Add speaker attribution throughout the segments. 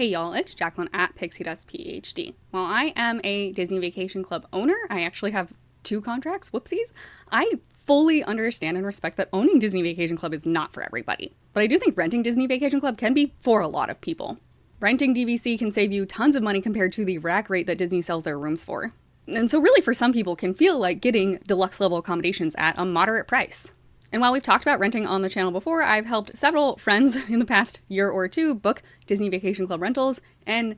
Speaker 1: Hey y'all, it's Jacqueline at Pixie Dust PhD. While I am a Disney Vacation Club owner, I actually have 2 contracts, whoopsies. I fully understand and respect that owning Disney Vacation Club is not for everybody. But I do think renting Disney Vacation Club can be for a lot of people. Renting DVC can save you tons of money compared to the rack rate that Disney sells their rooms for. And so really for some people can feel like getting deluxe level accommodations at a moderate price. And while we've talked about renting on the channel before, I've helped several friends in the past year or two book Disney Vacation Club rentals, and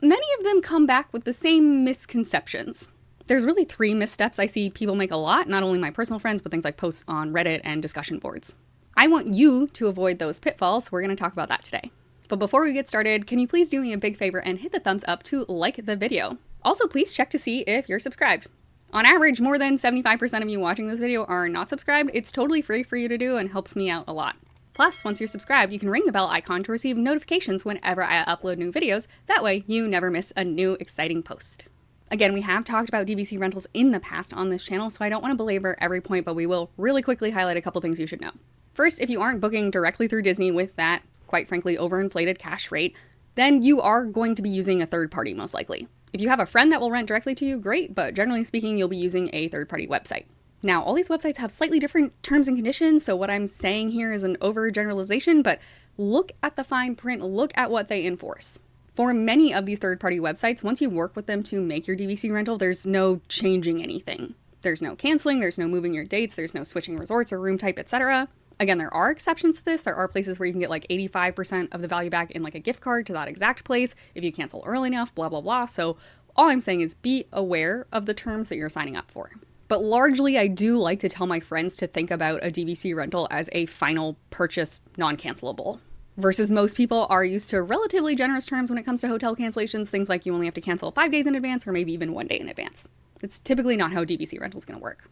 Speaker 1: many of them come back with the same misconceptions. There's really 3 missteps I see people make a lot, not only my personal friends, but things like posts on Reddit and discussion boards. I want you to avoid those pitfalls, so we're going to talk about that today. But before we get started, can you please do me a big favor and hit the thumbs up to like the video? Also, please check to see if you're subscribed. On average, more than 75% of you watching this video are not subscribed. It's totally free for you to do and helps me out a lot. Plus, once you're subscribed, you can ring the bell icon to receive notifications whenever I upload new videos. That way, you never miss a new exciting post. Again, we have talked about DVC rentals in the past on this channel, so I don't want to belabor every point, but we will really quickly highlight a couple things you should know. First, if you aren't booking directly through Disney with that, quite frankly, overinflated cash rate, then you are going to be using a third party most likely. If you have a friend that will rent directly to you, great, but generally speaking, you'll be using a third-party website. Now, all these websites have slightly different terms and conditions, so what I'm saying here is an overgeneralization, but look at the fine print, look at what they enforce. For many of these third-party websites, once you work with them to make your DVC rental, there's no changing anything. There's no canceling, there's no moving your dates, there's no switching resorts or room type, etc. Again, there are exceptions to this. There are places where you can get like 85% of the value back in like a gift card to that exact place if you cancel early enough, blah, blah, blah. So all I'm saying is be aware of the terms that you're signing up for. But largely, I do like to tell my friends to think about a DVC rental as a final purchase, non-cancelable. Versus most people are used to relatively generous terms when it comes to hotel cancellations, things like you only have to cancel 5 days in advance or maybe even 1 day in advance. It's typically not how DVC rental is going to work.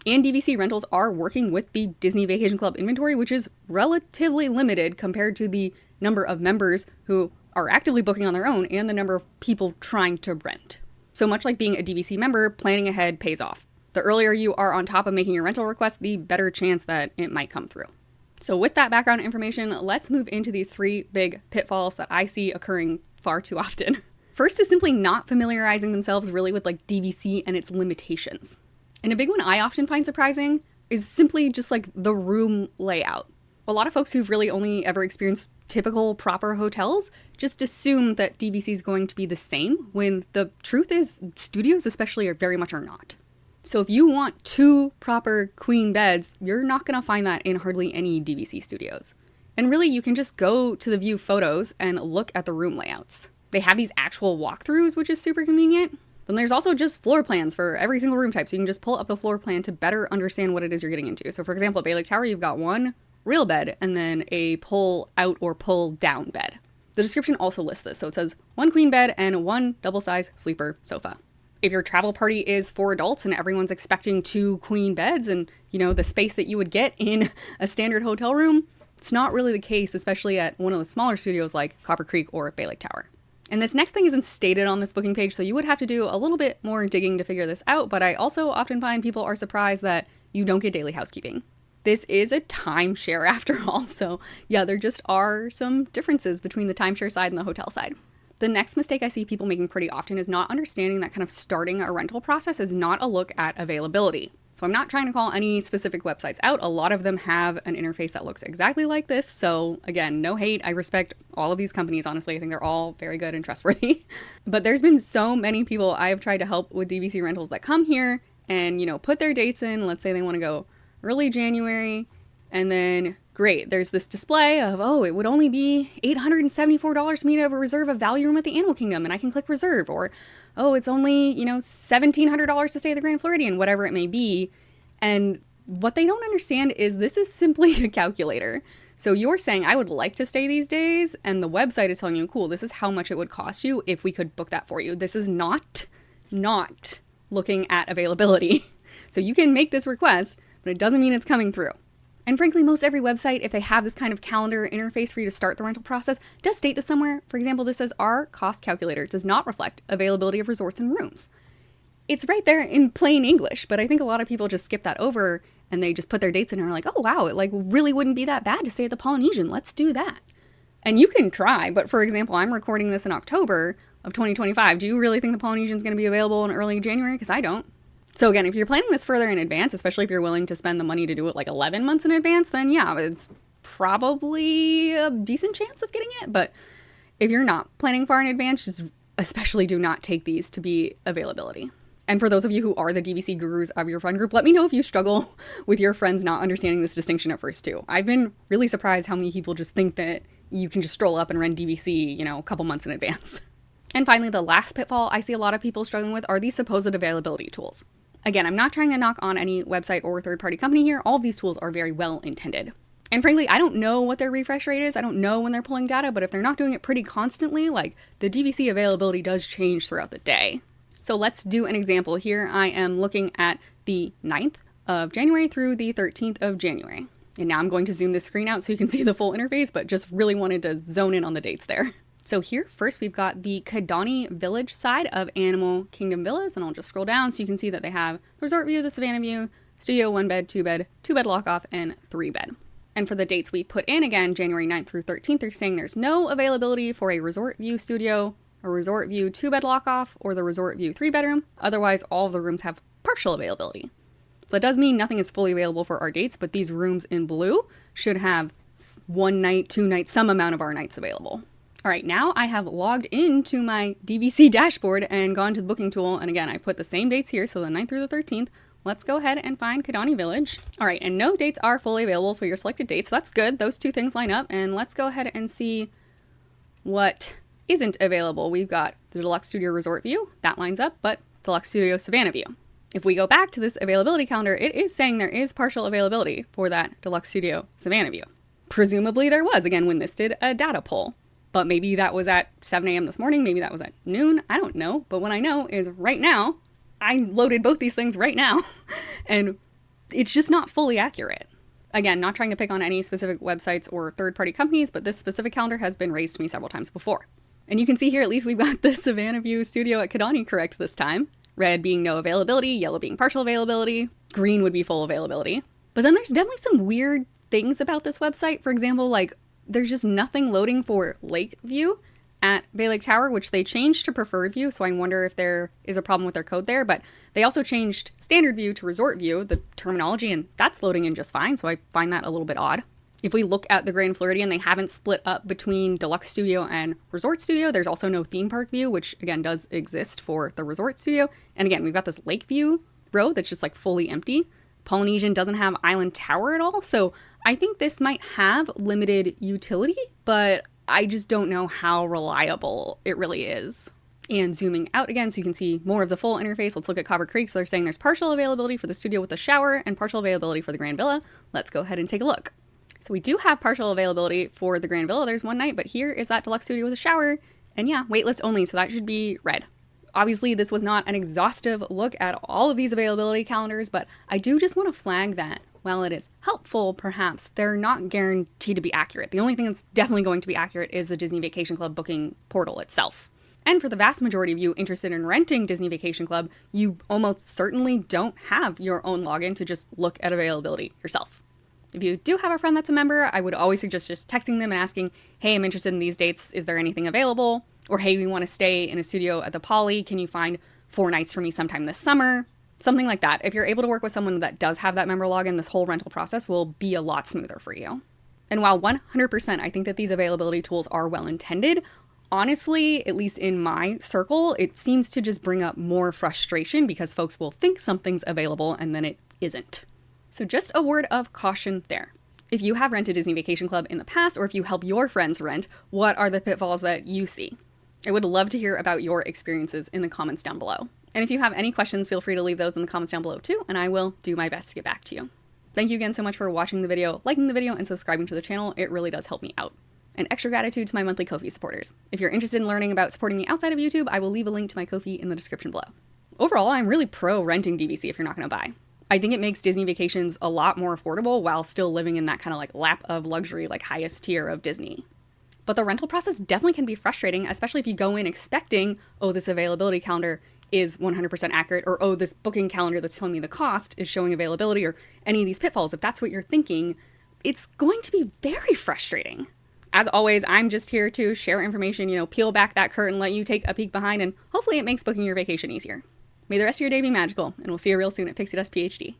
Speaker 1: And DVC rentals are working with the Disney Vacation Club inventory, which is relatively limited compared to the number of members who are actively booking on their own and the number of people trying to rent. So much like being a DVC member, planning ahead pays off. The earlier you are on top of making your rental request, the better chance that it might come through. So with that background information, let's move into these 3 big pitfalls that I see occurring far too often. First is simply not familiarizing themselves really with like DVC and its limitations. And a big one I often find surprising is simply just like the room layout. A lot of folks who've really only ever experienced typical proper hotels just assume that DVC is going to be the same when the truth is studios especially are very much are not. So if you want 2 proper queen beds, you're not going to find that in hardly any DVC studios. And really you can just go to the view photos and look at the room layouts. They have these actual walkthroughs, which is super convenient. Then there's also just floor plans for every single room type, so you can just pull up the floor plan to better understand what it is you're getting into. So for example, at Bay Lake Tower, you've got 1 real bed and then a pull out or pull down bed. The description also lists this, so it says 1 queen bed and 1 double-size sleeper sofa. If your travel party is 4 adults and everyone's expecting 2 queen beds and, you know, the space that you would get in a standard hotel room, it's not really the case, especially at one of the smaller studios like Copper Creek or Bay Lake Tower. And this next thing isn't stated on this booking page, so you would have to do a little bit more digging to figure this out, but I also often find people are surprised that you don't get daily housekeeping. This is a timeshare after all, so yeah, there just are some differences between the timeshare side and the hotel side. The next mistake I see people making pretty often is not understanding that kind of starting a rental process is not a look at availability. So I'm not trying to call any specific websites out. A lot of them have an interface that looks exactly like this. So again, no hate. I respect all of these companies. Honestly, I think they're all very good and trustworthy. But there's been so many people I have tried to help with DVC rentals that come here and, you know, put their dates in. Let's say they want to go early January, and then great, there's this display of, oh, it would only be $874 for me to reserve a value room at the Animal Kingdom, and I can click reserve, or, oh, it's only, you know, $1,700 to stay at the Grand Floridian, whatever it may be. And what they don't understand is this is simply a calculator. So you're saying, I would like to stay these days, and the website is telling you, cool, this is how much it would cost you if we could book that for you. This is not looking at availability. So you can make this request, but it doesn't mean it's coming through. And frankly, most every website, if they have this kind of calendar interface for you to start the rental process, does state this somewhere. For example, this says our cost calculator does not reflect availability of resorts and rooms. It's right there in plain English, but I think a lot of people just skip that over and they just put their dates in and are like, oh wow, it like really wouldn't be that bad to stay at the Polynesian. Let's do that. And you can try, but for example, I'm recording this in October of 2025. Do you really think the Polynesian's going to be available in early January? Because I don't. So again, if you're planning this further in advance, especially if you're willing to spend the money to do it like 11 months in advance, then yeah, it's probably a decent chance of getting it. But if you're not planning far in advance, just especially do not take these to be availability. And for those of you who are the DVC gurus of your friend group, let me know if you struggle with your friends not understanding this distinction at first too. I've been really surprised how many people just think that you can just stroll up and rent DVC, a couple months in advance. And finally, the last pitfall I see a lot of people struggling with are these supposed availability tools. Again, I'm not trying to knock on any website or third-party company here. All of these tools are very well intended. And frankly, I don't know what their refresh rate is. I don't know when they're pulling data, but if they're not doing it pretty constantly, like the DVC availability does change throughout the day. So let's do an example here. I am looking at the 9th of January through the 13th of January. And now I'm going to zoom this screen out so you can see the full interface, but just really wanted to zone in on the dates there. So here, first we've got the Kidani Village side of Animal Kingdom Villas, and I'll just scroll down so you can see that they have the Resort View, the Savannah View, Studio 1 bed, 2 bed, 2 bed lock-off, and 3 bed. And for the dates we put in, again, January 9th through 13th, they're saying there's no availability for a Resort View Studio, a Resort View 2 bed lock-off, or the Resort View 3 bedroom. Otherwise, all of the rooms have partial availability. So that does mean nothing is fully available for our dates, but these rooms in blue should have 1 night, 2 nights, some amount of our nights available. All right, now I have logged into my DVC dashboard and gone to the booking tool. And again, I put the same dates here, so the 9th through the 13th. Let's go ahead and find Kidani Village. All right, and no dates are fully available for your selected dates, so that's good. Those two things line up, and let's go ahead and see what isn't available. We've got the Deluxe Studio Resort View, that lines up, but Deluxe Studio Savannah View. If we go back to this availability calendar, it is saying there is partial availability for that Deluxe Studio Savannah View. Presumably there was, again, when this did a data pull. But maybe that was at 7 a.m. this morning, maybe that was at noon, I don't know. But what I know is right now, I loaded both these things right now, and it's just not fully accurate. Again, not trying to pick on any specific websites or third-party companies, but this specific calendar has been raised to me several times before. And you can see here, at least we've got the Savannah View Studio at Kidani correct this time. Red being no availability, yellow being partial availability, green would be full availability. But then there's definitely some weird things about this website. For example, like there's just nothing loading for Lake View at Bay Lake Tower, which they changed to Preferred View, so I wonder if there is a problem with their code there, but they also changed Standard View to Resort View, the terminology, and that's loading in just fine, so I find that a little bit odd. If we look at the Grand Floridian, they haven't split up between Deluxe Studio and Resort Studio. There's also no Theme Park View, which again does exist for the Resort Studio. And again, we've got this Lake View row that's just like fully empty. Polynesian doesn't have Island Tower at all, so I think this might have limited utility, but I just don't know how reliable it really is. And zooming out again so you can see more of the full interface, let's look at Copper Creek. So they're saying there's partial availability for the studio with a shower and partial availability for the Grand Villa. Let's go ahead and take a look. So we do have partial availability for the Grand Villa. There's one night, but here is that Deluxe Studio with a shower. And yeah, waitlist only, so that should be red. Obviously, this was not an exhaustive look at all of these availability calendars, but I do just want to flag that while it is helpful, perhaps, they're not guaranteed to be accurate. The only thing that's definitely going to be accurate is the Disney Vacation Club booking portal itself. And for the vast majority of you interested in renting Disney Vacation Club, you almost certainly don't have your own login to just look at availability yourself. If you do have a friend that's a member, I would always suggest just texting them and asking, hey, I'm interested in these dates. Is there anything available? Or hey, we want to stay in a studio at the Poly. Can you find 4 nights for me sometime this summer? Something like that. If you're able to work with someone that does have that member login, this whole rental process will be a lot smoother for you. And while 100% I think that these availability tools are well intended, honestly, at least in my circle, it seems to just bring up more frustration because folks will think something's available and then it isn't. So just a word of caution there. If you have rented Disney Vacation Club in the past, or if you help your friends rent, what are the pitfalls that you see? I would love to hear about your experiences in the comments down below. And if you have any questions, feel free to leave those in the comments down below too, and I will do my best to get back to you. Thank you again so much for watching the video, liking the video, and subscribing to the channel. It really does help me out. And extra gratitude to my monthly Ko-fi supporters. If you're interested in learning about supporting me outside of YouTube, I will leave a link to my Ko-fi in the description below. Overall, I'm really pro renting DVC if you're not going to buy. I think it makes Disney vacations a lot more affordable while still living in that kind of like lap of luxury, like highest tier of Disney. But the rental process definitely can be frustrating, especially if you go in expecting, oh, this availability calendar is 100% accurate, or oh, this booking calendar that's telling me the cost is showing availability, or any of these pitfalls. If that's what you're thinking, it's going to be very frustrating. As always, I'm just here to share information, peel back that curtain, let you take a peek behind, and hopefully it makes booking your vacation easier. May the rest of your day be magical, and we'll see you real soon at Pixie Dust PhD.